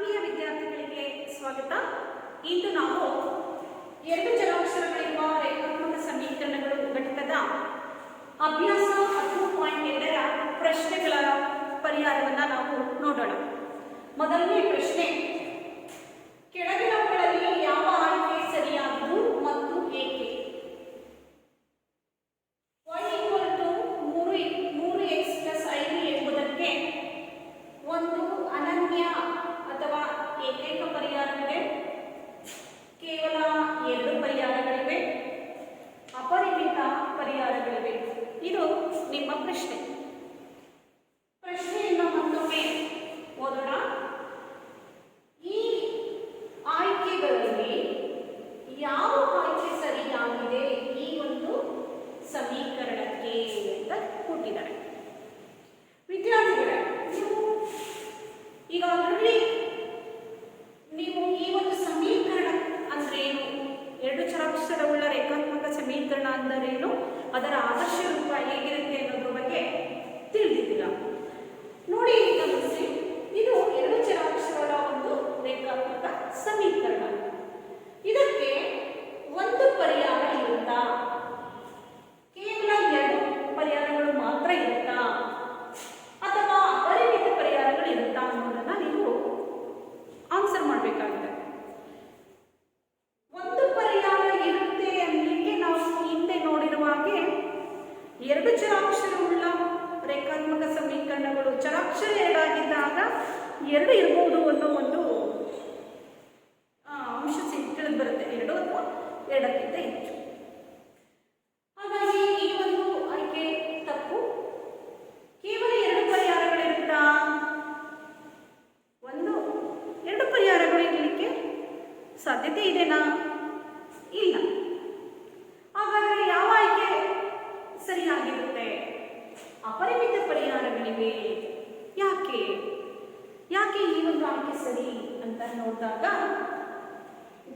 ಆತ್ಮೀಯ ವಿದ್ಯಾರ್ಥಿಗಳಿಗೆ ಸ್ವಾಗತ. ಇಂದು ನಾವು ಎರಡು ಚರಾಕ್ಷರಗಳಿರುವ ರೇಖಾತ್ಮಕ ಸಮೀಕರಣಗಳು ಘಟಕದ ಅಭ್ಯಾಸ 10.2ರ ಪ್ರಶ್ನೆಗಳ ಪರಿಹಾರವನ್ನು ನಾವು ನೋಡೋಣ. ಮೊದಲನೇ ಪ್ರಶ್ನೆ, ಕೆಳಗಿನವುಗಳಲ್ಲಿ ಯಾವ ಆಯ್ಕೆ ಸರಿಯಾದದು ಮತ್ತು ಏಕೆ? y 3x+5 ಎಂಬುದಕ್ಕೆ ಒಂದು ಅನನ್ಯ ಅಥವಾ ಏಕೈಕ ಪರಿಹಾರವಿದೆ, ಕೇವಲ ಎರಡು ಪರಿಹಾರಗಳಿವೆ, ಅಪರಿಮಿತ ಪರಿಹಾರಗಳಿವೆ. ಇದು ನಿಮ್ಮ ಪ್ರಶ್ನೆ. ಪ್ರಶ್ನೆಯನ್ನು ಮತ್ತೊಮ್ಮೆ ಓದೋಣ. ಈ ಆಯ್ಕೆಗಳಲ್ಲಿ ಯಾವ ಆಯ್ಕೆ ಸರಿಯಾಗಿದೆ ಈ ಒಂದು ಸಮೀಕರಣಕ್ಕೆ ಅಂತ ಕೊಟ್ಟಿದ್ದಾರೆ. ವಿದ್ಯಾರ್ಥಿಗಳೇ, ಈಗಾಗಲೇ ನೀವು ಈ ಒಂದು ಸಮೀಕರಣ ಅಂದ್ರೇನು, ಎರಡು ಚರಾಕ್ಷರವುಳ್ಳ ರೇಖಾತ್ಮಕ ಸಮೀಕರಣ ಅಂದರೇನು, ಅದರ ಆದರ್ಶ ರೂಪ ಹೇಗಿರುತ್ತೆ ಅನ್ನೋದ್ರ ಬಗ್ಗೆ ತಿಳಿದಿದ್ದೀರಾ. ನೋಡಿ, ಗಮನಿಸಿ, ಇದು ಎರಡು ಚರಾಕ್ಷರಗಳ ಒಂದು ರೇಖಾತ್ಮಕ ಸಮೀಕರಣ. ಇದಕ್ಕೆ ಒಂದು ಪರಿಹಾರ ಇರುತ್ತಾ, ಕೇವಲ ಎರಡು ಪರಿಹಾರಗಳು ಮಾತ್ರ ಇರುತ್ತಾ, ಅಥವಾ ಅಪರಿಮಿತ ಪರಿಹಾರಗಳು ಇರುತ್ತಾ ಅನ್ನೋದನ್ನ ನೀವು ಆನ್ಸರ್ ಮಾಡಬೇಕಾಗಿದೆ. ಒಂದು ಪರಿಹಾರ ಇರುತ್ತೆ ಅನ್ನಲಿಕ್ಕೆ ನಾವು ಹಿಂದೆ ನೋಡಿರುವ ಹಾಗೆ ಎರಡು ಚರಾಕ್ಷರವುಳ್ಳ ರೇಖಾತ್ಮಕ ಸಮೀಕರಣಗಳು ಚರಾಕ್ಷರ ಎರಡಾಗಿದ್ದಾಗ ಎರಡು ಇರಬಹುದು ಅನ್ನೋ ಒಂದು ಅಂಶ ತಿಳಿದು ಬರುತ್ತೆ, ಎರಡು ಅಥವಾ ಎರಡಕ್ಕಿಂತ ಹೆಚ್ಚು. ಹಾಗಾಗಿ ಈ ಒಂದು ಆಯ್ಕೆ ತಪ್ಪು. ಕೇವಲ ಎರಡು ಪರಿಹಾರಗಳಿರುತ್ತಾ? ಎರಡು ಪರಿಹಾರಗಳು ಇರಲಿಕ್ಕೆ ಸಾಧ್ಯತೆ ಇದೆನಾ? ಇಲ್ಲ. ಹಾಗಾದರೆ ಯಾವ ಆಯ್ಕೆ ಸರಿಯಾಗಿರುತ್ತೆ? ಅಪರಿಮಿತ ಪರಿಹಾರಗಳಿವೆ. ಯಾಕೆ ಈ ಒಂದು ಆಯ್ಕೆ ಸರಿ ಅಂತ ನೋಡಿದಾಗ,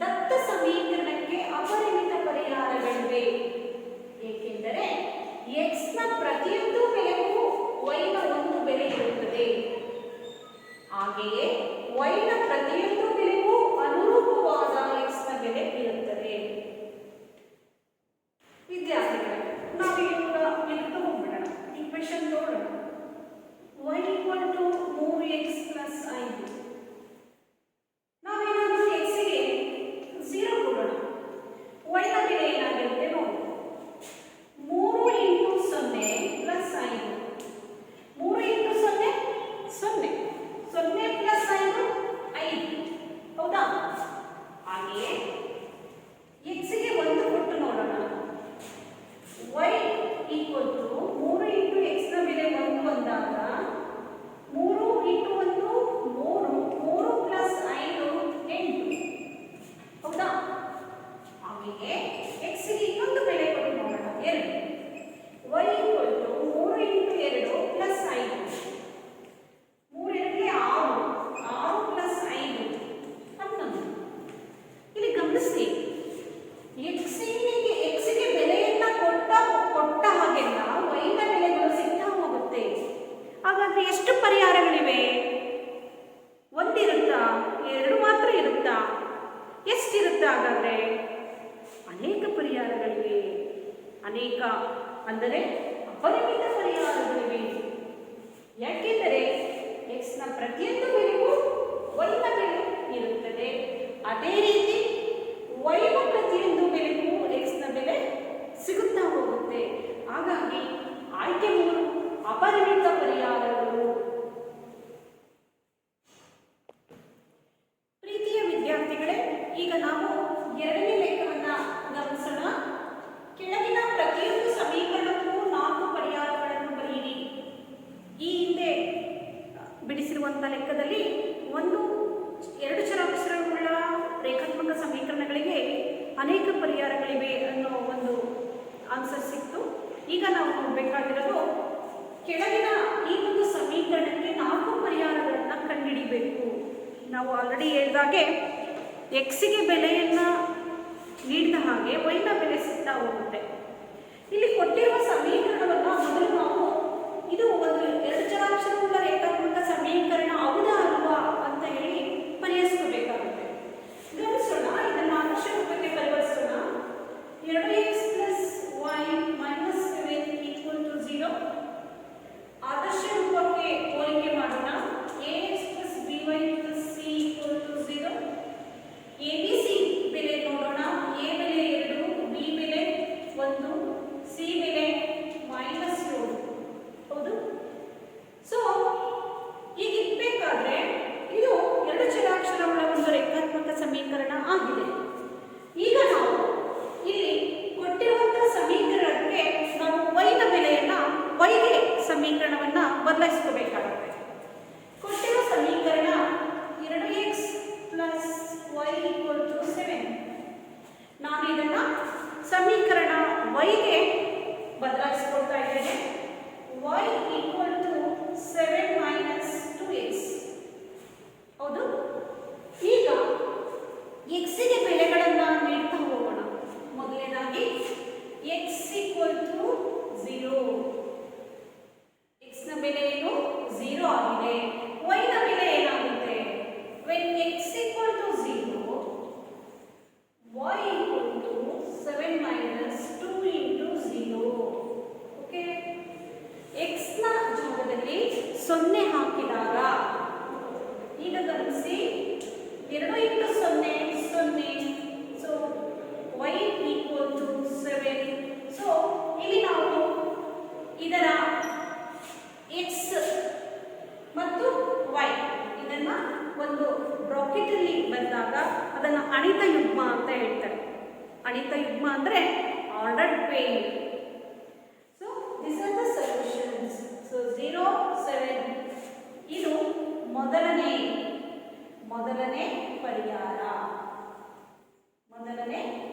ದತ್ತ ಸಮೀಕರಣಕ್ಕೆ ಅಪರಿಮಿತ ಪರಿಹಾರಗಳಿವೆ. ಏಕೆಂದರೆ x ನ ಪ್ರತಿಯೊಂದು ಬೆಲೆಗೂ y ನ ಒಂದು ಬೆಲೆ ಇರುತ್ತದೆ. ಹಾಗೆಯೇ y ನ ಪ್ರತಿಯೊಂದು ಬೆಲೆಗೂ ಅನುರೂಪವಾದ x ನ ಬೆಲೆ ಇರುತ್ತದೆ. ವಿದ್ಯಾರ್ಥಿಗಳೇ, ನಾವೀಗ ಇದಕ್ಕೆ ಹೋಗ್ಬಿಡೋಣ. ಈಕ್ವೇಷನ್ ನೋಡೋಣ. y 3x+5. ನಾವೇನಾದರೂ x ಗೆ 0 ಕೊಡೋಣ. y ನ ಬೆಲೆ ಏನಾಗಿರುತ್ತೆ ನೋಡಿ. 3 × 0 + 5. 3 × 0 0. 0 + 5 5. ಹೌದಾ? ಹಾಗೆಯೇ x ಗೆ 1 ಕೊಟ್ಟು ನೋಡೋಣ. y = 3 × x ನ ಬೆಲೆ 1 ಅಂದಾಗ 3 × 1 3, 3 + 5 8. ಹೌದಾ? ಹಾಗೆಯೇ x ಗೆ ಇನ್ನೊಂದು ಬೆಲೆ ಕೊಟ್ಟು ನೋಡೋಣ, 2. y = 3 × 2 + 5. 3 × 6, 6 + 5 11. ಇಲ್ಲಿ ಗಮನಿಸಿ, x ಗೆ ಬೆಲೆಯನ್ನ ಕೊಟ್ಟ ಹಾಗೆಲ್ಲ y ನ ಬೆಲೆಗಳು ಸಿಗ್ತಾ ಹೋಗುತ್ತೆ. ಹಾಗಾದ್ರೆ ಎಷ್ಟು ಪರಿಹಾರಗಳಿವೆ? ಒಂದಿರುತ್ತಾ? ಎರಡು ಮಾತ್ರ ಇರುತ್ತಾ? ಎಷ್ಟಿರುತ್ತಾ? ಹಾಗಾದ್ರೆ ಅನೇಕ ಪರಿಹಾರಗಳಿವೆ. ಅನೇಕ ಅಂದರೆ ಅಪರಿಮಿತ ಪರಿಹಾರಗಳಿವೆ. ಯಾಕೆಂದರೆ x ನ ಪ್ರತಿಯೊಂದು ಬೆಲೆಗೂ y ನ ಬೆಲೆ ಇರುತ್ತದೆ. ಅದೇ ರೀತಿ y ನ ಪ್ರತಿಯೊಂದು ಬೆಲೆಗೂ x ನ ಬೆಲೆ ಸಿಗುತ್ತಾ ಹೋಗುತ್ತೆ. ಹಾಗಾಗಿ ಆಯ್ಕೆ 3 ಅಪರಿಮಿತ ಪರಿಹಾರಗಳು. ಪ್ರೀತಿಯ ವಿದ್ಯಾರ್ಥಿಗಳೇ, ಈಗ ನಾವು ಎರಡನೇ ಲೆಕ್ಕವನ್ನು ಗಮನಿಸೋಣ. ಕೆಳಗಿನ ಪ್ರತಿಯೊಂದು ಸಮೀಕರಣಕ್ಕೂ 4 ಪರಿಹಾರಗಳನ್ನು ಬರೆಯಿರಿ. ಈ ಹಿಂದೆ ಬಿಡಿಸಿರುವಂಥ ಲೆಕ್ಕದಲ್ಲಿ ಎರಡು ಚರಾಕ್ಷರವುಳ್ಳ ರೇಖಾತ್ಮಕ ಸಮೀಕರಣಗಳಿಗೆ ಅನೇಕ ಪರಿಹಾರಗಳಿವೆ ಅನ್ನೋ ಒಂದು ಆನ್ಸರ್ ಸಿಕ್ತು. ಈಗ ನಾವು ನೋಡಬೇಕಾಗಿರೋದು, ಕೆಳಗಿನ ಈ ಒಂದು ಸಮೀಕರಣಕ್ಕೆ 4 ಪರಿಹಾರಗಳನ್ನು ಕಂಡುಹಿಡಿಬೇಕು. ನಾವು ಆಲ್ರೆಡಿ ಹೇಳಿದಾಗೆ x ಗೆ ಬೆಲೆಯನ್ನು ನೀಡಿದ ಹಾಗೆ y ನ ಬೆಲೆ ಸಿಗ್ತಾ ಹೋಗುತ್ತೆ. ಇಲ್ಲಿ ಕೊಟ್ಟಿರುವ ಸಮೀಕರಣವನ್ನು ಮೊದಲು ನಾವು ಇದು ಒಂದು ಎರಡು ಚರಾಕ್ಷರವುಳ್ಳ ರೇಖಾತ್ಮಕ ಸಮೀಕರಣ ಹೌದಾ ಅಲ್ವಾ ಅಂತ ಹೇಳಿ ಅದನ್ನು ಅಣಿತ ಯುಗ್ಮ ಅಂತ ಹೇಳ್ತಾರೆ. ಅಣಿತ ಯುಗ್ಮ ಅಂದರೆ ordered pair. So this are the solutions. So 0, 7 ಇದು ಮೊದಲನೇ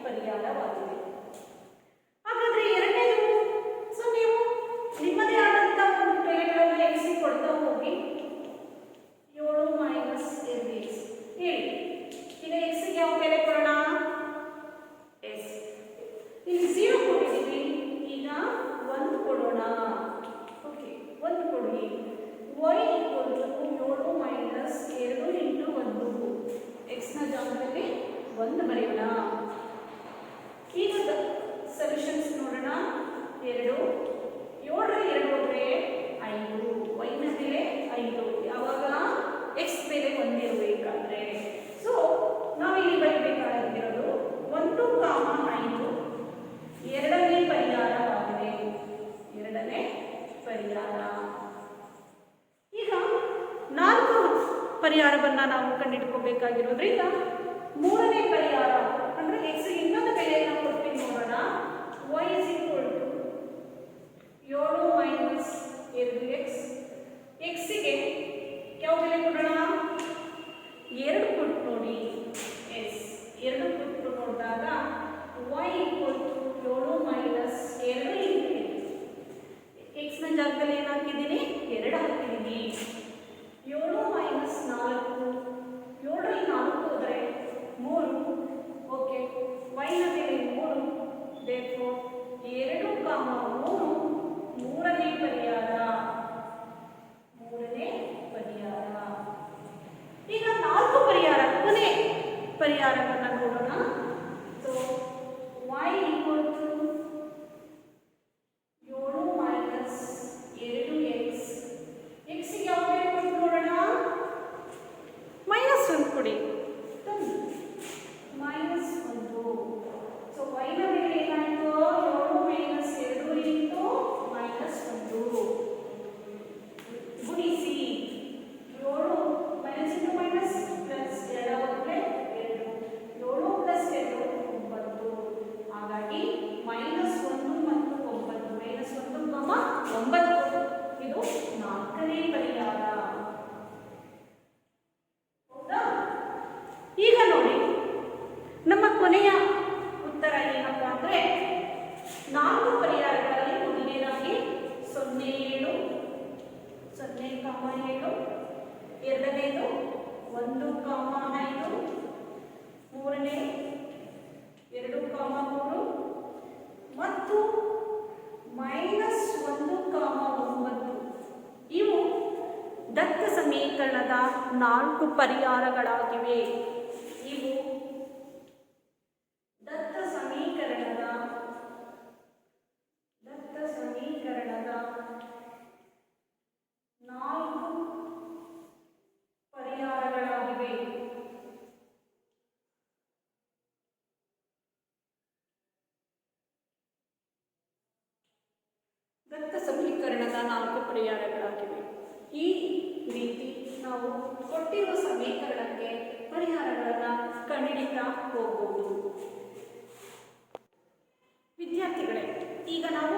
ಪರಿಹಾರವಾಗಿದೆ. ಹಾಗಾದ್ರೆ ಎರಡನೇದು, ಸೊ ನೀವು ನಿಮ್ಮದೇ ಆದಂಥ ಒಂದು ಬೆಲೆಗಳನ್ನು ಎಕ್ಸಿ ಕೊಡ್ತಾ ಹೋಗಿ. 7 ಮೈನಸ್ 2x ಹೇಳಿ. ಈಗ ಎಕ್ಸ್ಗೆ ಯಾವ ಬೆಲೆ ಕೊಡೋಣ? ಎಸ್. ಇಲ್ಲಿ 0 ಕೊಟ್ಟಿದ್ದೀವಿ, ಈಗ 1 ಕೊಡೋಣ. ಓಕೆ, 1 ಕೊಡಿ. y = 7 minus 2 into 1. ಎಕ್ಸ್ನ ಜಾಗದಲ್ಲಿ 1 ಬರೆಯೋಣ. ಈಗ ಸೊಲ್ಯೂಷನ್ಸ್ ನೋಡೋಣ. 2, 7ರಲ್ಲಿ 2 ಹೋದರೆ 5, y ನ ಬೆಲೆ 5. ಯಾವಾಗ x ಬೆಲೆ 1 ಇರಬೇಕಾದ್ರೆ. ಸೊ ನಾವಿಲ್ಲಿ ಬರೀಬೇಕಾಗಿರೋದು 1, 5 ಎರಡನೇ ಪರಿಹಾರವಾಗಿದೆ. ಎರಡನೇ ಪರಿಹಾರ. ಈಗ 4 ಪರಿಹಾರವನ್ನು ನಾವು ಕಂಡುಹಿಡ್ಕೋಬೇಕಾಗಿರೋದ್ರಿಂದ ಮೂರನೇ ಪರಿಹಾರ ಅಂದರೆ ಎಕ್ಸ್ ಇನ್ನೊಂದು ಬೆಲೆಯನ್ನು ಕೊಟ್ಟು ನೋಡೋಣ. y = 7 minus 2x. ಎಕ್ಸ್ಗೆ ಯಾವ ಬೆಲೆ ಕೊಡೋಣ? 2 ಕೊಟ್ಟು ನೋಡಿ. ಎಸ್, 2 ಕೊಟ್ಟು ನೋಡಿದಾಗ y = 7 ಮೈನಸ್ 2 ಇಂಟು ಎಕ್ಸ್ನ ಜಾಗದಲ್ಲಿ ಏನು ಹಾಕಿದ್ದೀನಿ? 2 ಹಾಕಿದ್ದೀನಿ. 7 ಮೈನಸ್ 4, 7ರಲ್ಲಿ 4 ಹೋದರೆ 3. ಓಕೆ, y ನ ಬೆಲೆ 3. therefore 2, 3 ಮೂರನೇ ಪರಿಹಾರ. ಈಗ 4 ಪರಿಹಾರ, ಕೊನೆ ಪರಿಹಾರವನ್ನು ನೋಡೋಣ. So y = 7 minus 2x. ಎಕ್ಸ್ಗೆ ಯಾವ ಬೆಲೆ ಕೊಟ್ಟು ನೋಡೋಣ? -1 ಕೊಡಿ. -1. ಸೊ y ನ ಬೆಲೆ ಏನಾಯಿತು? 7 ಮೈನಸ್ 2 ಇಂಟು -1 ಗುಣಿಸಿ. 7 ಮೈನಸ್ ಇಂಟು ಮೈನಸ್ ಪ್ಲಸ್ 2 ಹೋದರೆ 2. 7 ಪ್ಲಸ್ 2 9. ಹಾಗಾಗಿ -1 ಮತ್ತು 9. -1, 9 ಇದು 4ನೇ ಪರಿಹಾರ. ಹೌದಾ? ಈಗ ನೋಡಿ, ನಮ್ಮ ಕೊನೆಯ ಉತ್ತರ ಏನಪ್ಪ ಅಂದರೆ 4 ಪರಿಹಾರಗಳಲ್ಲಿ ಮೊದಲನೇದಾಗಿ 0, 7, 0, 7. ಎರಡನೇದು 1, 5. ಮೂರನೇ 2, 3 ಮತ್ತು -1, 9. ಇವು ದತ್ತ ಸಮೀಕರಣದ 4 ಪರಿಹಾರಗಳಾಗಿವೆ. ಇವು ದತ್ತ ಸಮೀಕರಣದ 4 ಪರಿಹಾರಗಳಾಗಿವೆ. ದತ್ತ ಸಮೀಕರಣದ 4 ಪರಿಹಾರಗಳಾಗಿವೆ. ಈ ರೀತಿ ನಾವು ಕೊಟ್ಟಿರುವ ಸಮೀಕರಣಕ್ಕೆ ಪರಿಹಾರಗಳನ್ನು ಕಂಡುಹಿಡಿತಾ ಹೋಗಬಹುದು. ವಿದ್ಯಾರ್ಥಿಗಳೇ, ಈಗ ನಾವು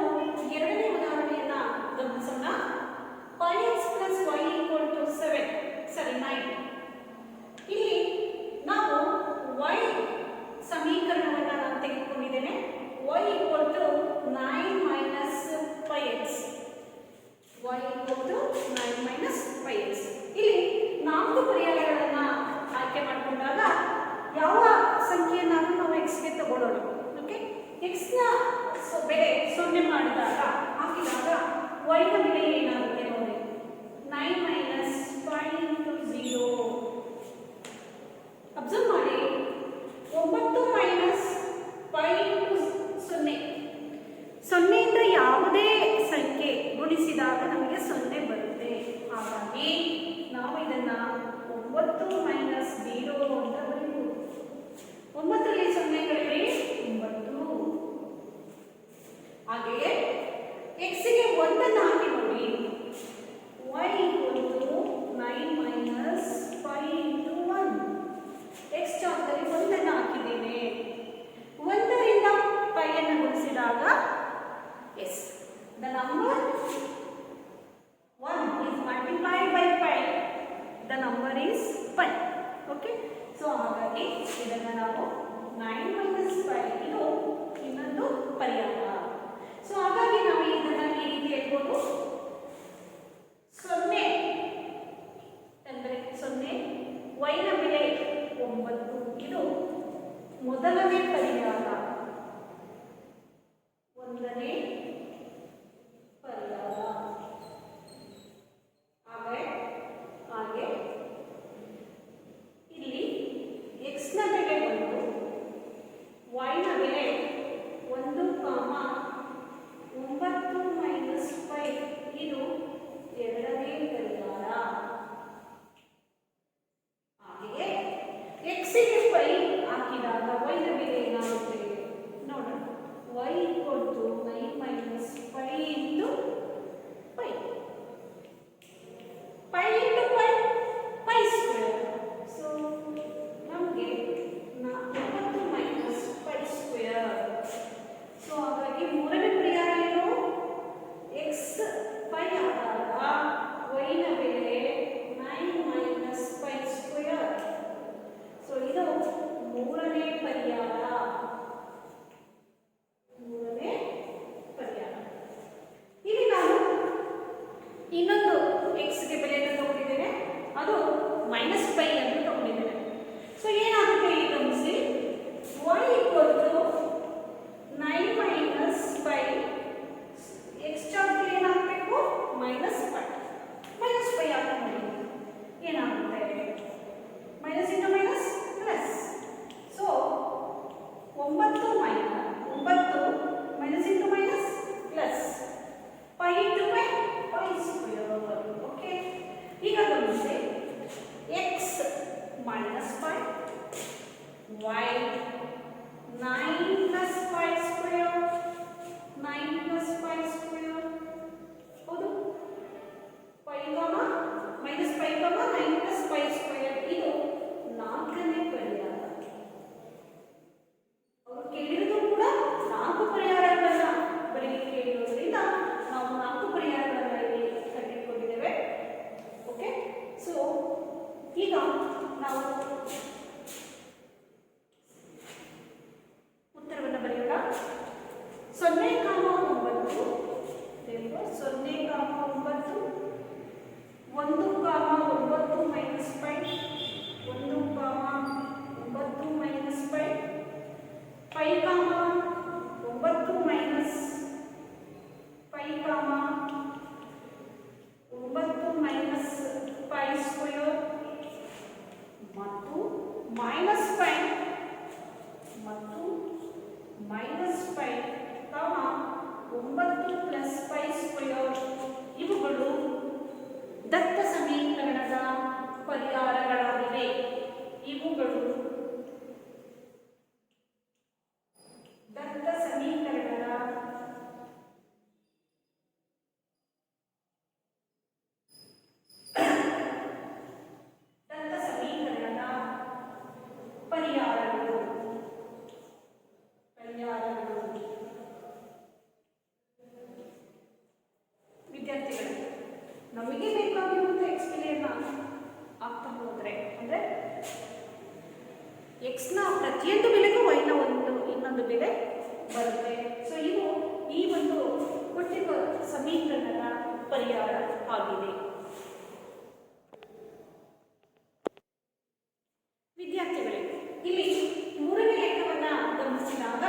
ಎರಡನೇ ಉದಾಹರಣೆಯನ್ನು ಗಮನಿಸೋಣ. 5x + y = 9. ಇಲ್ಲಿ ನಾವು y ಸಮೀಕರಣವನ್ನು ನಾನು ತೆಗೆದುಕೊಂಡಿದ್ದೇನೆ. y = 9 minus 5x. y = 9 minus 5x. ಇಲ್ಲಿ 4 ಪರಿಹಾರಗಳನ್ನು ಆಯ್ಕೆ ಮಾಡಿಕೊಂಡಾಗ ಯಾವ ಸಂಖ್ಯೆಯನ್ನಾದರೂ ನಾವು ಎಕ್ಸ್ಗೆ ತಗೊಳ್ಳೋಣ. ಓಕೆ, ಎಕ್ಸ್ನ ಬೆಲೆ 0 ಮಾಡಿದಾಗ ಹಾಕಿದಾಗ y ನ ಬೆಲೆ ಏನಾಗುತ್ತೆ ನೋಡಿ? 9 ಮೈನಸ್ 5 ಇಂಟು 0. ಅಬ್ಸರ್ವ್ ಮಾಡಿ, 9 ಮೈನಸ್ 5 ಇಂಟು 0. 0ಇಂದ ಯಾವುದೇ ಸಂಖ್ಯೆ ಗುಣಿಸಿದಾಗ ನಮಗೆ 0 ಬರುತ್ತೆ. ಹಾಗಾಗಿ ನಾವು ಇದನ್ನು 9 ಮೈನಸ್ 0 ಅಂತ ಬರೀಬಹುದು. 9ರಲ್ಲಿ 0 ಕಳೆಯಿರಿ 9. ಹಾಗೆಯೇ ಎಕ್ಸ್ಗೆ 1 ಹಾಕಿ ಪೈ. ಓಕೆ, ಸೊ ಹಾಗಾಗಿ ಇದನ್ನು ನಾವು 9 - 5 ಇದು ಇನ್ನೊಂದು ಪರಿಹಾರ. ಸೊ ಹಾಗಾಗಿ ನಾವು ಇದನ್ನು ಈ ರೀತಿ ಹೇಳ್ಬೋದು, 0 ಅಂದರೆ 0, y ನ ಬೆಲೆ 9 ಇದು ಮೊದಲನೇ ಪರಿಹಾರ, ಒಂದನೇ ಪರಿಹಾರ. ಹಾಗೆ ಇಲ್ಲಿ x ನ ಬೆಲೆ 1, y ನ ಬೆಲೆ 1, 9 - 5 ಇದು ಎರಡನೇ ಪರಿಹಾರ. ಹಾಗೆಯೇ x ಗೆ 5 ಹಾಕಿದಾಗ y ನ ಬೆಲೆ ಏನಾಗುತ್ತೆ ನೋಡೋಣ. y = 9 - 5 × pi. pi × pi square. So ನಮಗೆ 9 - pi square. ಸೊ ಹಾಗಾಗಿ ಮೂರನೇ ಪರಿಹಾರ ಏನು, x 5 ಆದಾಗ y ನ ಬೆಲೆ 9 - pi square. ಸೊ ಇದು ಮೂರನೇ ಪರಿಹಾರ. ಇಲ್ಲಿ ನಾನು ಇನ್ನೊಂದು x ಗೆ ಬೆಲೆಯನ್ನು ತಗೊಂಡಿದ್ದೇನೆ, ಅದು -π ಅನ್ನು ತಗೊಂಡಿದ್ದೇನೆ. ಸೊ ಏನಾಗುತ್ತೆ ಈಗ ಗಮನಿಸಿ, y = 9 - π, x ಜಾಗದಲ್ಲಿ ಏನಾಗಬೇಕು -π ಹಾಕಿ ಏನಾಗುತ್ತೆ, minus into minus plus. So 9 - minus into minus plus, pi × pi square. Okay, ಈಗ ಗಮನಿಸಿ, x -π, y 9 + pi square, 9 + pi square. ಹೌದು, pi -π, 9 + pi square ಇದು ನಾಲ್ಕನೇ ಪರಿಹಾರ. ಅವರು ಕೇಳಿರೋದು ಕೂಡ 4 ಪರಿಹಾರಗಳನ್ನ ಬರೀಲಿಕ್ಕೆ ಕೇಳಿರೋದ್ರಿಂದ ನಾವು 4 ಪರಿಹಾರಗಳನ್ನ ಇಲ್ಲಿ ಕಟ್ಟಿಟ್ಕೊಂಡಿದ್ದೇವೆ. ಓಕೆ, ಸೊ ಈಗ ನಾವು ಉತ್ತರವನ್ನು ಬರೆಯೋಣ. 0, 9 0, 1, 9 - π, 1, 9 - π, pi, 9 - pi, 9 - pi square ಮತ್ತು -π ಮತ್ತು -π, 9 + pi square ಇವುಗಳು ದತ್ತ ಸಮೀಕರಣದ ಪರಿಹಾರಗಳಾಗಿವೆ. ಇವುಗಳು ದತ್ತ ಸಮೀಕರಣದ ಪರಿಹಾರಗಳು. ವಿದ್ಯಾರ್ಥಿಗಳು, ನಮಗೆ ಬೇಕಾಗಿರುವಂಥ ಎಕ್ಸ್ಪ್ಲೇನ್ ಆಗ್ತಾ ಹೋದರೆ ಅಂದರೆ x ನ ಪ್ರತಿಯೊಂದು ಬೆಲೆಗೂ y ನ ಇನ್ನೊಂದು ಬೆಲೆ ಬರುತ್ತೆ. ಸೊ ಇವು ಈ ಒಂದು ಕೊಟ್ಟಿರುವ ಸಮೀಕರಣದ ಪರಿಹಾರ ಆಗಿದೆ. ವಿದ್ಯಾರ್ಥಿಗಳೇ, ಇಲ್ಲಿ ಮೂರನೇ ಲೆಕ್ಕವನ್ನು ಗಮನಿಸಿದಾಗ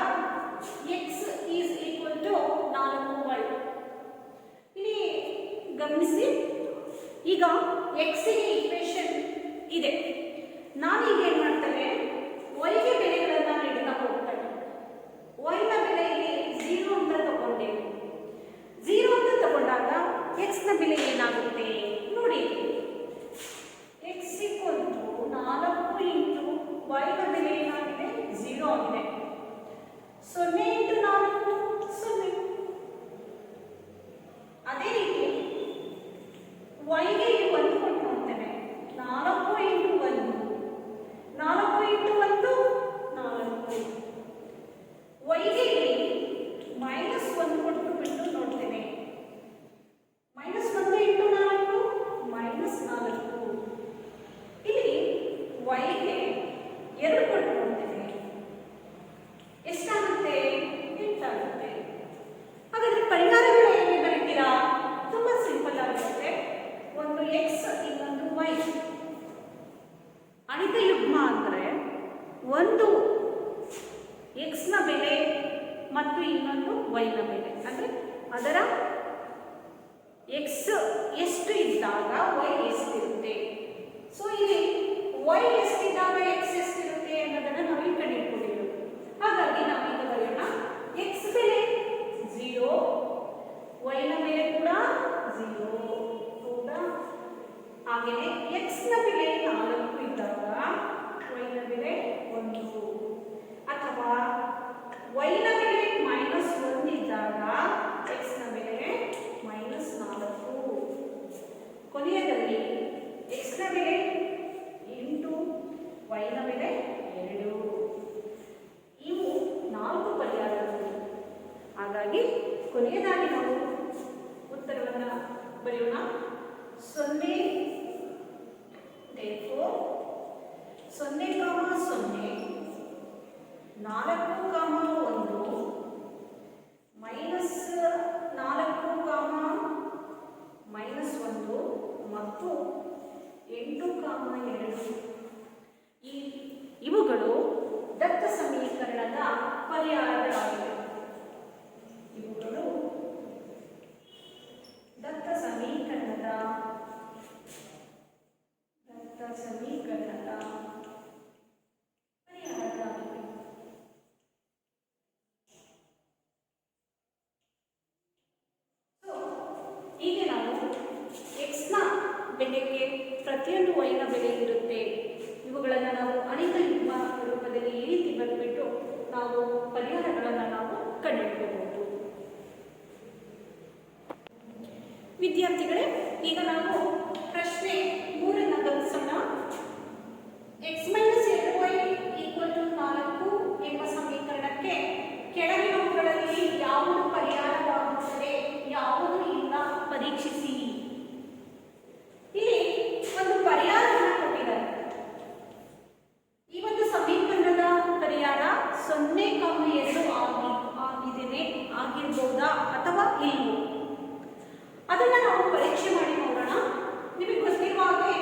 x = 4y. ಇಲ್ಲಿ ಗಮನಿಸಿ, ಈಗ x ಗೆ ಈಕ್ವೇಷನ್ ಇದೆ. ನಾನೀಗ ಏನು ಮಾಡ್ತೇನೆ, y ಗೆ ಬೆಲೆಗಳನ್ನು ನೀಡ್ತಾ ಹೋಗ್ತೇನೆ. y ನ ಬೆಲೆ ಇಲ್ಲಿ 0 ಅಂತ ತಗೊಂಡೇವೆ. 0 ಅಂತ ತಗೊಂಡಾಗ x ನ ಬೆಲೆ ಏನಾಗುತ್ತೆ ನೋಡಿ. x = 4 × y ನ ಬೆಲೆ ಏನಾಗಿದೆ 0 ಆಗಿದೆ. 0 × 4 0. ಅದೇ ರೀತಿ y ಗೆ 1 ಕೊಟ್ಟು ಹೋಗ್ತೇನೆ. 4 × 1 4 × 1 4. y ಗೆ -1 ಕೊಟ್ಟು ಬಿಟ್ಟು ನೋಡ್ತೇನೆ. -1 × 4 -4. ಇಲ್ಲಿ ಯುಗ್ಮ ಅಂದರೆ ಒಂದು ಎಕ್ಸ್ನ ಬೆಲೆ ಮತ್ತು ಇನ್ನೊಂದು ವೈನ ಬೆಲೆ, ಅಂದರೆ ಅದರ ಎಕ್ಸ್ ಎಷ್ಟು ಇದ್ದಾಗ ವೈ ಎಷ್ಟಿರುತ್ತೆ. ಸೊ ಇಲ್ಲಿ ವೈ ಎಷ್ಟಿದ್ದಾಗ ಎಕ್ಸ್ ಎಷ್ಟಿರುತ್ತೆ ಅನ್ನೋದನ್ನು ನಾವು ಇಲ್ಲಿ ಕಂಡುಹಿಡ್ಕೊಂಡಿರೋದು. ಹಾಗಾಗಿ ನಾವೀಗ ಬರೆಯೋಣ, ಎಕ್ಸ್ ಬೆಲೆ 0, ವೈನ ಬೆಲೆ ಕೂಡ 0. ಹೌದಾ? ಹಾಗೆಯೇ ಎಕ್ಸ್ನ ಬೆಲೆ 4 ಇದ್ದಾಗ ವೈನ ಬೆಲೆ 1, ಅಥವಾ ವೈನ ಬೆಲೆ -1 ಇದ್ದಾಗ ಎಕ್ಸ್ನ ಬೆಲೆ -4. ಕೊನೆಯದಲ್ಲಿ ಎಕ್ಸ್ನ ಬೆಲೆ ಇಂಟು ವೈನ ಬೆಲೆ 2. ಇವು 4 ಪರಿಹಾರಗಳು. ಹಾಗಾಗಿ ಕೊನೆಯದಾಗಿ ನಾವು ಉತ್ತರವನ್ನು ಬರೆಯೋಣ. 0 therefore 0, 0, 4, 1, -4, -1 ಮತ್ತು 8, 2. ಇವುಗಳು ದತ್ತ ಸಮೀಕರಣದ ಪರಿಹಾರಗಳಾಗಿವೆ. ಇವುಗಳು ದತ್ತ ಸಮೀಕರಣದ ಪರಿಹಾರಗಳಾಗಿವೆ. ಹೀಗೆ ನಾವು ಎಕ್ಸ್ನ ಬೆಲೆಗೆ ಪ್ರತಿಯೊಂದು ವೈನ ಬೆಲೆ ಇರುತ್ತೆ. ಇವುಗಳನ್ನು ನಾವು ಅನೇಕ ಯುಗ್ಮ ರೂಪದಲ್ಲಿ ಈ ರೀತಿ ಬರೆದುಬಿಟ್ಟು ನಾವು ಪರಿಹಾರಗಳನ್ನು ನಾವು ಕಂಡುಹಿಡಿಯಬಹುದು. ವಿದ್ಯಾರ್ಥಿಗಳೇ, ಈಗ ನಾವು ಪ್ರಶ್ನೆ 3 ಗಮನಿಸೋಣ. x - 2y = 4 ಎಂಬ ಸಮೀಕರಣಕ್ಕೆ ಕೆಳಗಿನವುಗಳಲ್ಲಿ ಯಾವುದು ಪರಿಹಾರವಾಗುತ್ತದೆ, ಯಾವುದು ಇಲ್ಲ ಪರೀಕ್ಷಿಸಿ. ಇಲ್ಲಿ ಒಂದು ಪರಿಹಾರವನ್ನು ಕೊಟ್ಟಿದ್ದಾರೆ. ಈ ಒಂದು ಸಮೀಕರಣದ ಪರಿಹಾರ 0, 2 ಆಗಿರ್ಬೋದಾ ಅಥವಾ ಇಲ್ವೋ ಅದನ್ನು ನಾವು ಪರೀಕ್ಷೆ ಮಾಡಿ ನೋಡೋಣ. ನಿಮಗೆ ಗೊತ್ತಿರುವ ಹಾಗೆ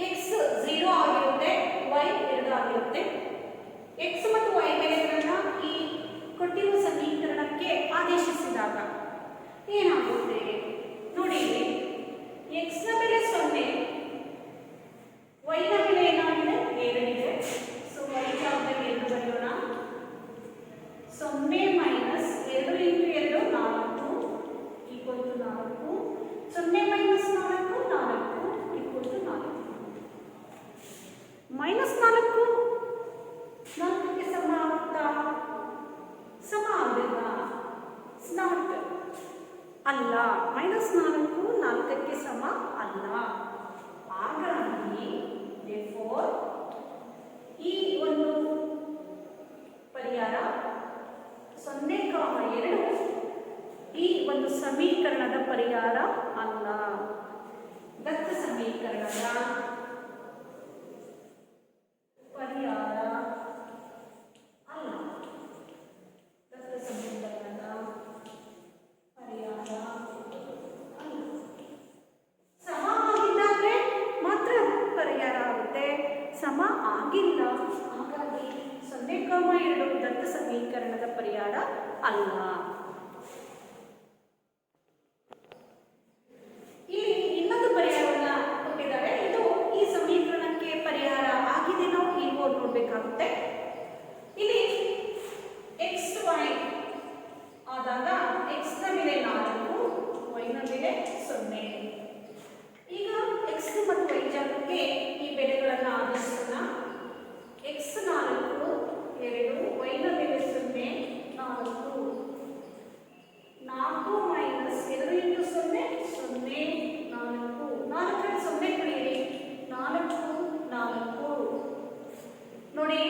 x 0 ಆಗಿರುತ್ತೆ, y 2 ಆಗಿರುತ್ತೆ. x ಮತ್ತು y ಬೆಲೆಗಳನ್ನು ಈ ಕೊಟ್ಟಿರುವ ಸಮೀಕರಣಕ್ಕೆ ಆದೇಶಿಸಿದಾಗ ಏನಾಗುತ್ತೆ ನೋಡಿ. x ನ ಬೆಲೆ 0, y ನ ಬೆಲೆ ಏನಾಗಿದೆ 2 ಇದೆ. ಸೊ y ಜಾಗದಲ್ಲಿ 2 ಬರೆಯೋಣ. 0 - 2 × 2 4 = 4. 0 - 4 -4 4ಕ್ಕೆ ಸಮ ಆಗುತ್ತಾ? ಸಮ ಆಗಿಲ್ಲ. ನಾಟ್ ಅಲ್ಲ. -4 4ಕ್ಕೆ ಸಮ ಅಲ್ಲ. ಹಾಗಾಗಿ therefore ಈ ಒಂದು ಪರಿಹಾರ 0, 2 ಈ ಒಂದು ಸಮೀಕರಣದ ಪರಿಹಾರ ಅಲ್ಲ. ದತ್ತ ಸಮೀಕರಣದ ಪರಿಹಾರ ಅಲ್ಲ. ದತ್ತ ಸಮೀಕರಣದ ಪರಿಹಾರ ಅಲ್ಲ. ಸಮ ಆಗಿದ್ದರೆ ಮಾತ್ರ ಪರಿಹಾರ ಆಗುತ್ತೆ, ಸಮ ಆಗಿಲ್ಲ. ಹಾಗಾಗಿ 0, 2 ದತ್ತ ಸಮೀಕರಣದ ಪರಿಹಾರ ಅಲ್ಲ. ಇಲ್ಲಿ ಇನ್ನೊಂದು ಪರಿಹಾರವನ್ನು ಕೊಟ್ಟಿದ್ದಾರೆ. ಇದು ಈ ಸಮೀಕರಣಕ್ಕೆ ಪರಿಹಾರ ಆಗಿದೆನೋ ಇಲ್ವೋ ನೋಡಬೇಕಾಗುತ್ತೆ. ಇಲ್ಲಿ xy ಆದಾಗ x ನ ಬೆಲೆ 4, y ನ ಬೆಲೆ 0. ಈಗ x ಮತ್ತು y ಜಾಗಕ್ಕೆ ಈ ಬೆಲೆಗಳನ್ನು ಆದೇಶಿಸೋಣ. x 4, 2, y ನ ಬೆಲೆ 0, 4. 4 - 2 × 0 0, 4. 4ರಲ್ಲಿ 0 ಕಳೆಯಿರಿ. 4, 4 ನೋಡಿ.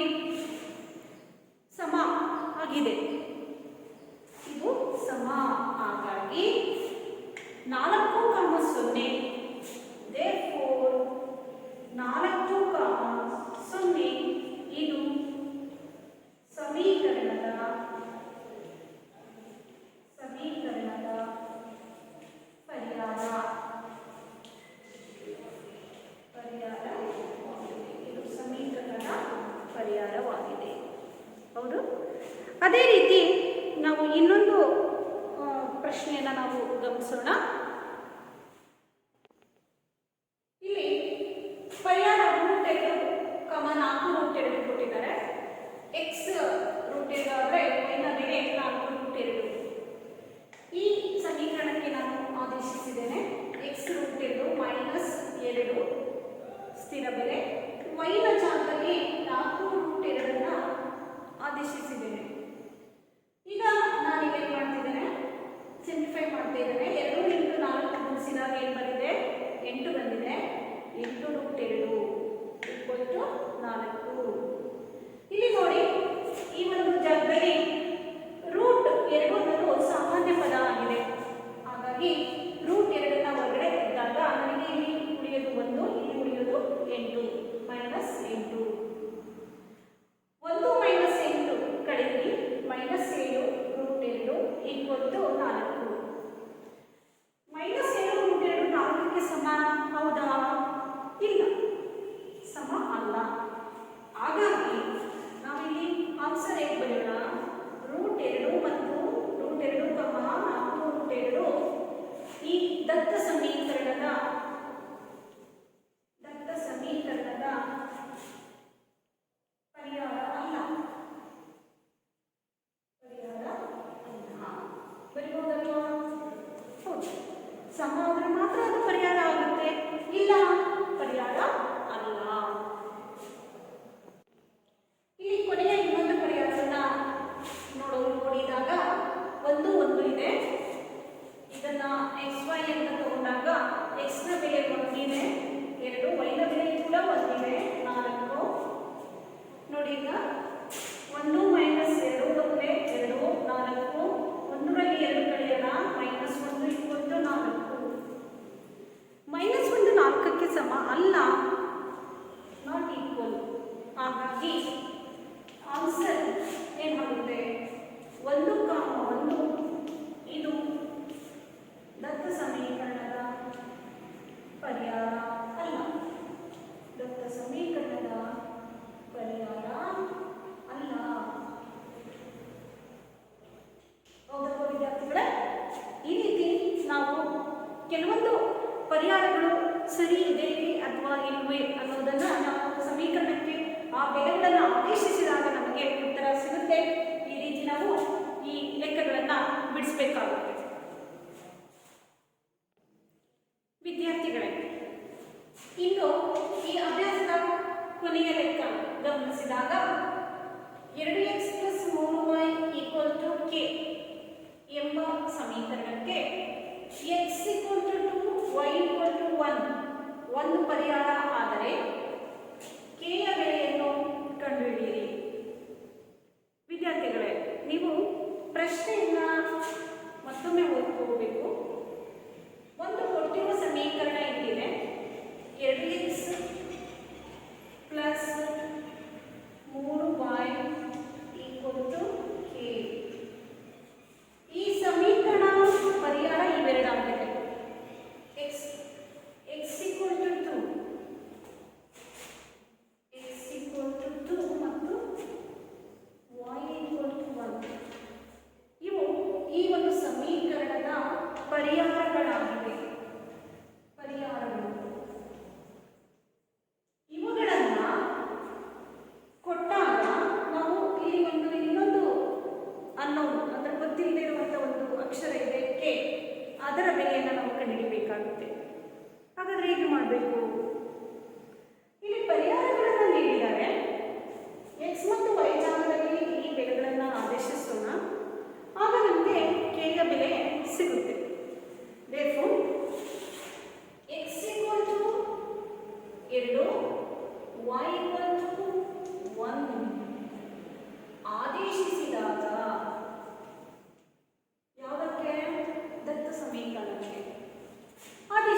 ಹೌದು. ಅದೇ ರೀತಿ ನಾವು ಇನ್ನೊಂದು ಪ್ರಶ್ನೆಯನ್ನು ನಾವು ಗಮನಿಸೋಣ. ಇಲ್ಲಿ ಪರಿಹಾರ ರೂಟ್ 2, 4 ರೂಟ್ 2 ಕೊಟ್ಟಿದ್ದಾರೆ. ಎಕ್ಸ್ ರೂಟ್ 2 ಆದರೆ ವೈನ ಬೆಲೆ 4 ರೂಟ್ 2. ಈ ಸಮೀಕರಣಕ್ಕೆ ನಾನು ಆದೇಶಿಸಿದ್ದೇನೆ ಎಕ್ಸ್ ರೂಟ್ 2 ಮೈನಸ್ 2 ಸ್ಥಿರ ಬೆಲೆ, ವೈನ ಜಾಗದಲ್ಲಿ 4 ರೂಟ್ 2 ಆದೇಶಿಸಿದ್ದೇನೆ. ಈಗ ನಾನು ಏನು ಮಾಡ್ತಿದ್ದೇನೆ, ಸಿಂಪ್ಲಿಫೈ ಮಾಡ್ತಾ ಇದ್ದೇನೆ. 2 ಇಂಟು 4 ಗುಣಿಸಿದಾಗ ಏನು ಬಂದಿದೆ? 8 ಬಂದಿದೆ. 8 ರೂಟ್ 2 ಈಕ್ವಲ್ ಟು 4. ಇಲ್ಲಿ ನೋಡಿ, ಈ ಒಂದು ಜಾಗದಲ್ಲಿ ರೂಟ್ 2 ಅನ್ನೋದು ಸಾಮಾನ್ಯ ಪದ ಆಗಿದೆ. ಹಾಗಾಗಿ ರೂಟ್ 2ನ್ನ ಹೊರಗಡೆ ತೆಗೆದಾಗ ನನಗೆ ಇಲ್ಲಿ ಉಳಿಯೋದು 1, ಇಲ್ಲಿ ಉಳಿಯೋದು 8 ಮೈನಸ್ 8. 1 ಮೈನಸ್ 8 ಕಳೆಯಿರಿ, minus 7 root 2 equal to 4. Minus 7 root 2 4ಕ್ಕೆ ಸಮ ಹೌದಾ? ಇಲ್ಲ, ಸಮ ಅಲ್ಲ. ಹಾಗಾಗಿ ನಾವಿಲ್ಲಿ ಆನ್ಸರ್ ಹೇಗೆ ಬರೆಯೋಣ? ರೂಟ್ 2 ಮತ್ತು ರೂಟ್ 2, 4 ರೂಟ್ 2 ಈ ದತ್ತ ಸಮೀಕರಣದ ಪರಿಹಾರ ಅಲ್ಲ. ಬರೀಬಹುದಲ್ವಾ? ಹೌದು, ಸಮ ಆದರೆ ಮಾತ್ರ ಅದು ಪರಿಹಾರ ಆಗುತ್ತೆ, ಇಲ್ಲ ಪರಿಹಾರ ಅಲ್ಲ. ಇಲ್ಲಿ ಕೊನೆಯ ಇನ್ನೊಂದು ಪರಿಹಾರವನ್ನ ನೋಡಿದಾಗ 1 1 ಇದೆ. ಇದನ್ನ xy ಅಂತ ತಗೊಂಡಾಗ x ನ ಬೆಲೆ 1 ಇದೆ, 2 y ನ ಬೆಲೆ ಕೂಡ 1 ಇದೆ, 4. ನೋಡಿ, ಈಗ 1 ಮೈನಸ್ 2 ಬಂದರೆ 2, 4. 1ರಲ್ಲಿ 2 ಕಳೆಯೋಣ, ಮೈನಸ್ 1 ಈಕ್ವಲ್ ಟು 4. ಮೈನಸ್ 1 4ಕ್ಕೆ ಸಮ ಅಲ್ಲ, ನಾಟ್ ಈಕ್ವಲ್. ಹಾಗಾಗಿ ಆನ್ಸರ್ ಏನಾಗುತ್ತೆ? 1, 1 ಇದು ದತ್ತ ಸಮೀಕರಣದ ಪರಿಹಾರ ಅಲ್ಲ. ದತ್ತ ಸಮೀಕರಣದ ಪರಿಹಾರ ಅಲ್ಲ. ಹೌದಪ್ಪ ವಿದ್ಯಾರ್ಥಿಗಳೇ? ಈ ರೀತಿ ನಾವು ಕೆಲವೊಂದು ಪರಿಹಾರಗಳು ಸರಿ ಇದೆ ಅಥವಾ ಇಲ್ವೇ ಅನ್ನೋದನ್ನು ನಾವು ಸಮೀಕರಣಕ್ಕೆ ಆ ಬೆಲೆಗಳನ್ನು ಆದೇಶಿಸಿದಾಗ ನಮಗೆ ಉತ್ತರ ಸಿಗುತ್ತೆ. ಈ ರೀತಿ ನಾವು ಈ ಲೆಕ್ಕಗಳನ್ನು ಬಿಡಿಸಬೇಕಾಗುತ್ತೆ. ವಿದ್ಯಾರ್ಥಿಗಳೇ, ಇನ್ನು ಈ ಅಭ್ಯಾಸದ ಕೊನೆಯ ಲೆಕ್ಕ ಗಮನಿಸಿದಾಗ 2x + 3y = k ಎಂಬ ಸಮೀಕರಣಕ್ಕೆ x = 2 y = 1 ಒಂದು ಪರಿಹಾರ ಆದರೆ k ಯ ಬೆಲೆಯನ್ನು ಕಂಡುಹಿಡಿಯಿರಿ. ವಿದ್ಯಾರ್ಥಿಗಳೇ, ನೀವು ಪ್ರಶ್ನೆಯನ್ನು ಮತ್ತೊಮ್ಮೆ ಓದ್ಕೋಬೇಕು. ಒಂದು ಕೊಟ್ಟಿರುವ ಸಮೀಕರಣ ಇಲ್ಲಿದೆ, 2x + 3y = k. ಈ ಸಮೀಕರಣ ಪರಿಹಾರ ಇವೆರಡಾಗಿದೆ. x = 2 ಮತ್ತು y = 1. ಇವು ಈ ಒಂದು ಸಮೀಕರಣದ ಪರಿಹಾರಗಳಾಗಿವೆ. ಪರಿಹಾರಗಳು ಇವುಗಳನ್ನ ಕೊಟ್ಟಾಗ ನಾವು ಇಲ್ಲಿ ಇನ್ನೊಂದು ಅನ್ನೋದು ಅಂದರೆ ಗೊತ್ತಿಲ್ಲದೆ ಇರುವಂಥ ಒಂದು ಅಕ್ಷರ ಇದೆ ಕೆ, ಅದರ ಬೆಲೆಯನ್ನು ನಾವು ಕಂಡುಹಿಡಿಯಬೇಕಾಗುತ್ತೆ. ಹಾಗಾದ್ರೆ ಹೇಗೆ ಮಾಡಬೇಕು? ಇಲ್ಲಿ ಪರಿಹಾರಗಳನ್ನು ನೀಡಿದ್ದಾರೆ. x ಮತ್ತು y ಜಾಗದಲ್ಲಿ ಈ ಬೆಲೆಗಳನ್ನು ಆದೇಶಿಸೋಣ, ಆಗ ನಮಗೆ k ಯ ಬೆಲೆ ಸಿಗುತ್ತೆ. Therefore, x = 2, y = 1 ಆದೇಶಿಸಿದಾಗ ಯಾವುದಕ್ಕೆ? ದತ್ತ ಸಮೀಕರಣಕ್ಕೆ. ಅದೇ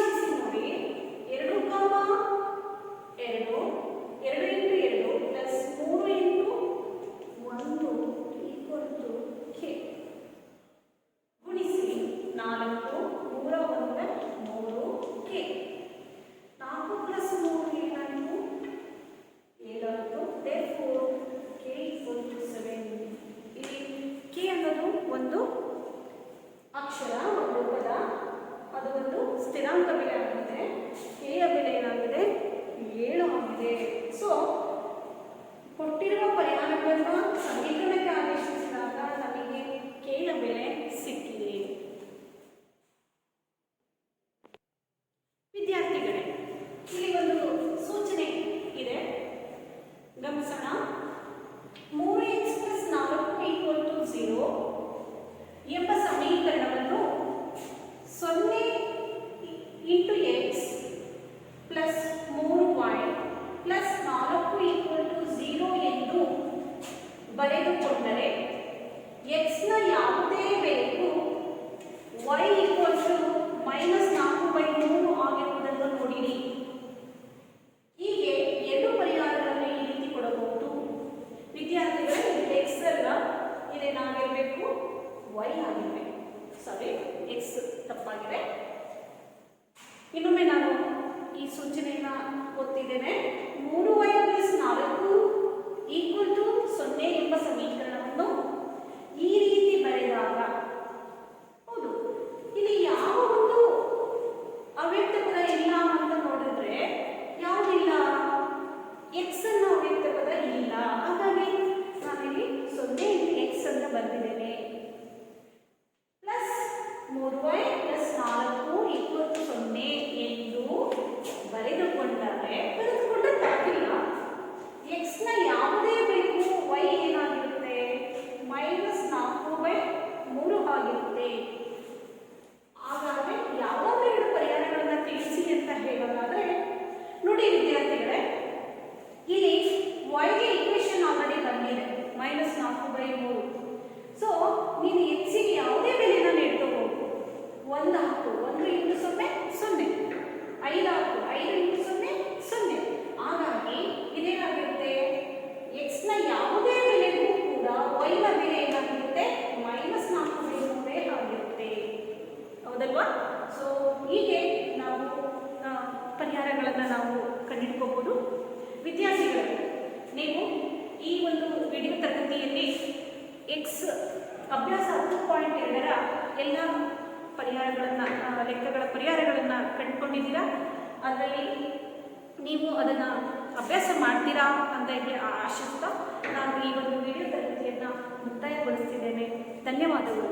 y ಈಕ್ವಲ್ಸ್ ಟು -4/3 ಆಗಿರುವುದನ್ನು ನೋಡಿರಿ. ಹೀಗೆ ಎರಡು ಪರಿಹಾರಗಳನ್ನು ಈ ರೀತಿ ಕೊಡಬಹುದು. ವಿದ್ಯಾರ್ಥಿಗಳೇ x ಅಲ್ಲ, ಇದೇನಾಗಿರಬೇಕು y ಆಗಿರಬೇಕು. ಸಾರಿ, x ತಪ್ಪಾಗಿದೆ. ಇನ್ನೊಮ್ಮೆ ನಾನು ಈ ಸೂಚನೆಯನ್ನು ಓದ್ತಿದ್ದೇನೆ. 3y + 4 = 0 ಎಂಬ ಸಮೀಕರಣವನ್ನು ಈ ರೀತಿ ಬರೆದಾಗ, ಹೌದು, ಇಲ್ಲಿ ಯಾವ ಒಂದು ಅವ್ಯಕ್ತ ಪದ ಇಲ್ಲ ಅಂತ ನೋಡಿದ್ರೆ ಯಾವುದಿಲ್ಲ, x ಅನ್ನೋ ಅವ್ಯಕ್ತ ಪದ ಇಲ್ಲ. ಹಾಗಾಗಿ ನಾನಿಲ್ಲಿ 0 × x ಅಂತ ಬರೆದಿದ್ದೇನೆ. ಪ್ಲಸ್ 3y + 4 = 0 ಎಂದು ಬರೆದುಕೊಂಡ್ರೆ ತಪ್ಪಿಲ್ಲ. x ನ ಯಾವುದೇ ಬೇಕು y ಏನಾಗಿರುತ್ತೆ, -4/3 ಆಗಿರುತ್ತೆ. ಹಾಗಾದರೆ ಯಾವುದಾದ್ರೂ ಎರಡು ಪರಿಹಾರಗಳನ್ನು ತಿಳಿಸಿ ಅಂತ ಹೇಳೋದಾದರೆ, ನೋಡಿ ವಿದ್ಯಾರ್ಥಿಗಳೇ, ಇಲ್ಲಿ y ಗೆ ಈಕ್ವೇಶನ್ ಆಲ್ರೆಡಿ ಬಂದಿದೆ, -4/3. ಸೊ ನೀನು x ಗೆ ಯಾವುದೇ ಬೆಲೆನ ನೀಡ್ಕೋಬಹುದು. 1 ಹಾಕು, 1 × 0 0, 5 ಹಾಕು, 5 × 0 0. ಹಾಗಾಗಿ ಇದೇನಾಗಿರುತ್ತೆ, x ನ ಯಾವುದೇ ಬೆಲೆಗೂ ಕೂಡ y ನ ಬೆಲೆ ಏನಾಗಿರುತ್ತೆ, -4/3 ಆಗಿರುತ್ತೆ. ಹೌದಲ್ವಾ? ಸೊ ಹೀಗೆ ನಾವು ಪರಿಹಾರಗಳನ್ನು ನಾವು ಕಂಡುಹಿಡ್ಕೋಬಹುದು. ವಿದ್ಯಾರ್ಥಿಗಳು, ನೀವು ಈ ಒಂದು ವಿಡಿಯೋ ತರಗತಿಯಲ್ಲಿ ಅಭ್ಯಾಸ 10.2ರ ಎಲ್ಲ ಪರಿಹಾರಗಳನ್ನು, ಲೆಕ್ಕಗಳ ಪರಿಹಾರಗಳನ್ನು ಕಂಡುಕೊಂಡಿದ್ದೀರಾ. ಅದರಲ್ಲಿ ನೀವು ಅದನ್ನು ಅಭ್ಯಾಸ ಮಾಡ್ತೀರಾ ಅಂತ ಹೇಳಿ ಆಶಿಸ್ತಾ ನಾನು ಈ ಒಂದು ವಿಡಿಯೋ ತರಗತಿಯನ್ನು ಮುಕ್ತಾಯಗೊಳಿಸ್ತಿದ್ದೇನೆ. ಧನ್ಯವಾದಗಳು.